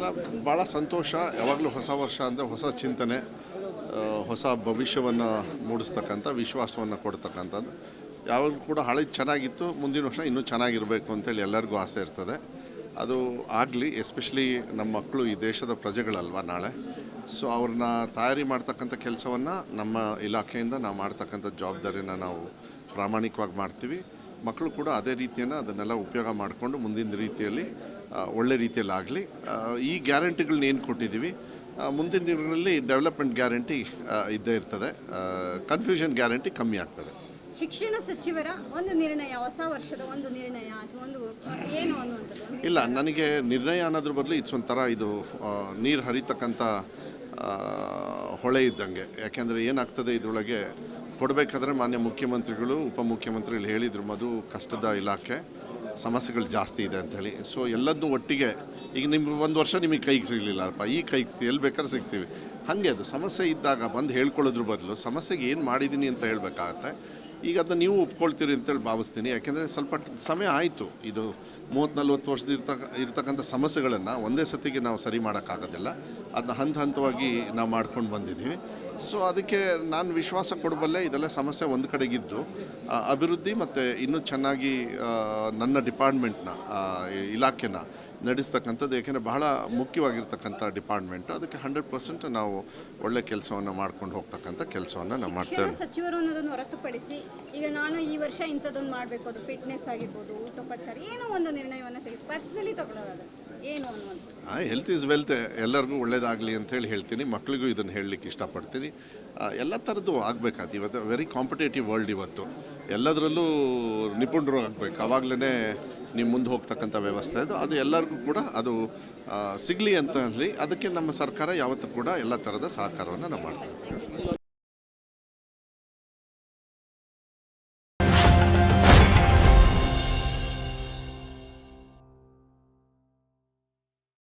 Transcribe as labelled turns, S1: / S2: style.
S1: ಅಲ್ಲ, ಭಾಳ ಸಂತೋಷ. ಯಾವಾಗಲೂ ಹೊಸ ವರ್ಷ ಅಂದರೆ ಹೊಸ ಚಿಂತನೆ, ಹೊಸ ಭವಿಷ್ಯವನ್ನು ಮೂಡಿಸ್ತಕ್ಕಂಥ, ವಿಶ್ವಾಸವನ್ನು ಕೊಡ್ತಕ್ಕಂಥದ್ದು. ಯಾವಾಗಲೂ ಕೂಡ ಹಳೆದು ಚೆನ್ನಾಗಿತ್ತು, ಮುಂದಿನ ವರ್ಷ ಇನ್ನೂ ಚೆನ್ನಾಗಿರಬೇಕು ಅಂತೇಳಿ ಎಲ್ಲರಿಗೂ ಆಸೆ ಇರ್ತದೆ. ಅದು ಆಗಲಿ. ಎಸ್ಪೆಷಲಿ ನಮ್ಮ ಮಕ್ಕಳು ಈ ದೇಶದ ಪ್ರಜೆಗಳಲ್ವ ನಾಳೆ. ಸೊ ಅವ್ರನ್ನ ತಯಾರಿ ಮಾಡ್ತಕ್ಕಂಥ ಕೆಲಸವನ್ನು ನಮ್ಮ ಇಲಾಖೆಯಿಂದ ನಾವು ಮಾಡ್ತಕ್ಕಂಥ ಜವಾಬ್ದಾರಿನ ನಾವು ಪ್ರಾಮಾಣಿಕವಾಗಿ ಮಾಡ್ತೀವಿ. ಮಕ್ಕಳು ಕೂಡ ಅದೇ ರೀತಿಯನ್ನು ಅದನ್ನೆಲ್ಲ ಉಪಯೋಗ ಮಾಡಿಕೊಂಡು ಮುಂದಿನ ರೀತಿಯಲ್ಲಿ ಒಳ್ಳೆ ರೀತಿಯಲ್ಲಿ ಆಗಲಿ. ಈ ಗ್ಯಾರಂಟಿಗಳನ್ನ ಏನು ಕೊಟ್ಟಿದ್ದೀವಿ, ಮುಂದಿನ ದಿನಗಳಲ್ಲಿ ಡೆವಲಪ್ಮೆಂಟ್ ಗ್ಯಾರಂಟಿ ಇದ್ದೇ ಇರ್ತದೆ. ಕನ್ಫ್ಯೂಷನ್ ಗ್ಯಾರಂಟಿ ಕಮ್ಮಿ ಆಗ್ತದೆ.
S2: ಶಿಕ್ಷಣ ಸಚಿವರ ಒಂದು ನಿರ್ಣಯ, ಹೊಸ ವರ್ಷದ ಒಂದು ನಿರ್ಣಯ ಅಥವಾ ಒಂದು ಏನು ಅನ್ನುವಂಥದ್ದು
S1: ಇಲ್ಲ, ನನಗೆ ನಿರ್ಣಯ ಅನ್ನೋದ್ರ ಬದಲು ಒಂಥರ ಇದು ನೀರು ಹರಿತಕ್ಕಂಥ ಹೊಳೆ ಇದ್ದಂಗೆ. ಯಾಕೆಂದರೆ ಏನಾಗ್ತದೆ ಇದರೊಳಗೆ ಕೊಡಬೇಕಾದ್ರೆ ಮಾನ್ಯ ಮುಖ್ಯಮಂತ್ರಿಗಳು, ಉಪಮುಖ್ಯಮಂತ್ರಿಗಳು ಹೇಳಿದರು, ಮಧು ಕಷ್ಟದ ಇಲಾಖೆ, ಸಮಸ್ಯೆಗಳು ಜಾಸ್ತಿ ಇದೆ ಅಂಥೇಳಿ. ಸೊ ಎಲ್ಲದನ್ನೂ ಒಟ್ಟಿಗೆ, ಈಗ ನಿಮ್ಗೆ ಒಂದು ವರ್ಷ ನಿಮಗೆ ಕೈಗೆ ಸಿಗಲಿಲ್ಲಪ್ಪ, ಈ ಕೈಗೆ ಎಲ್ಲಿ ಬೇಕಾದ್ರೆ ಸಿಗ್ತೀವಿ. ಹಾಗೆ ಅದು ಸಮಸ್ಯೆ ಇದ್ದಾಗ ಬಂದು ಹೇಳ್ಕೊಳ್ಳೋದ್ರ ಬದಲು ಸಮಸ್ಯೆಗೆ ಏನು ಮಾಡಿದ್ದೀನಿ ಅಂತ ಹೇಳಬೇಕಾಗತ್ತೆ. ಈಗ ಅದನ್ನು ನೀವು ಒಪ್ಕೊಳ್ತೀರಿ ಅಂತೇಳಿ ಭಾವಿಸ್ತೀನಿ. ಯಾಕೆಂದರೆ ಸ್ವಲ್ಪ ಸಮಯ ಆಯಿತು. ಇದು 30-40 ವರ್ಷದ ಇರ್ತಕ್ಕಂಥ ಸಮಸ್ಯೆಗಳನ್ನು ಒಂದೇ ಸತಿಗೆ ನಾವು ಸರಿ ಮಾಡೋಕ್ಕಾಗೋದಿಲ್ಲ. ಅದನ್ನ ಹಂತವಾಗಿ ನಾವು ಮಾಡ್ಕೊಂಡು ಬಂದಿದ್ದೀವಿ. ಸೊ ಅದಕ್ಕೆ ನಾನು ವಿಶ್ವಾಸ ಕೊಡಬಲ್ಲೆ. ಇದೆಲ್ಲ ಸಮಸ್ಯೆ ಒಂದು ಕಡೆಗಿದ್ದು ಅಭಿವೃದ್ಧಿ ಮತ್ತು ಇನ್ನೂ ಚೆನ್ನಾಗಿ ನನ್ನ ಡಿಪಾರ್ಟ್ಮೆಂಟ್ನ, ಇಲಾಖೆನ ನಡೆಸ್ತಕ್ಕಂಥದ್ದು. ಏಕೆಂದರೆ ಬಹಳ ಮುಖ್ಯವಾಗಿರ್ತಕ್ಕಂಥ ಡಿಪಾರ್ಟ್ಮೆಂಟ್. ಅದಕ್ಕೆ 100% ನಾವು ಒಳ್ಳೆ ಕೆಲಸವನ್ನು ಮಾಡ್ಕೊಂಡು ಹೋಗ್ತಕ್ಕಂಥ ಕೆಲಸವನ್ನು ನಾವು ಮಾಡ್ತೇವೆ.
S2: ಸಚಿವರು ಅನ್ನೋದನ್ನು ಹೊರತುಪಡಿಸಿ ಈಗ ನಾನು ಈ ವರ್ಷ ಇಂಥದ್ದೊಂದು ಮಾಡಬೇಕು, ಅದು ಫಿಟ್ನೆಸ್ ಆಗಿರ್ಬೋದು, ಊಟೋಪಚಾರ, ಏನೋ ಒಂದು ನಿರ್ಣಯವನ್ನು ಪರ್ಸ್ನಲಿ ತಗೊಳ್ಳೋದು ಏನು ಅನ್ನುವಂಥದ್ದು.
S1: Health is wealth. ಎಲ್ಲರಿಗೂ ಒಳ್ಳೇದಾಗಲಿ ಅಂತೇಳಿ ಹೇಳ್ತೀನಿ. ಮಕ್ಕಳಿಗೂ ಇದನ್ನು ಹೇಳಲಿಕ್ಕೆ ಇಷ್ಟಪಡ್ತೀನಿ. ಎಲ್ಲ ಥರದ್ದು ಆಗಬೇಕಾದ ಇವತ್ತು ವೆರಿ ಕಾಂಪಿಟೇಟಿವ್ ವರ್ಲ್ಡ್. ಇವತ್ತು ಎಲ್ಲದರಲ್ಲೂ ನಿಪುಣರು ಆಗಬೇಕು. ಆವಾಗಲೇ ನೀವು ಮುಂದೆ ಹೋಗ್ತಕ್ಕಂಥ ವ್ಯವಸ್ಥೆ ಅದು ಎಲ್ಲರಿಗೂ ಕೂಡ ಅದು ಸಿಗಲಿ ಅಂತ ಹೇಳಿ ಅದಕ್ಕೆ ನಮ್ಮ ಸರ್ಕಾರ ಯಾವತ್ತೂ ಕೂಡ ಎಲ್ಲ ಥರದ ಸಹಕಾರವನ್ನು ನಾವು ಮಾಡ್ತೀವಿ.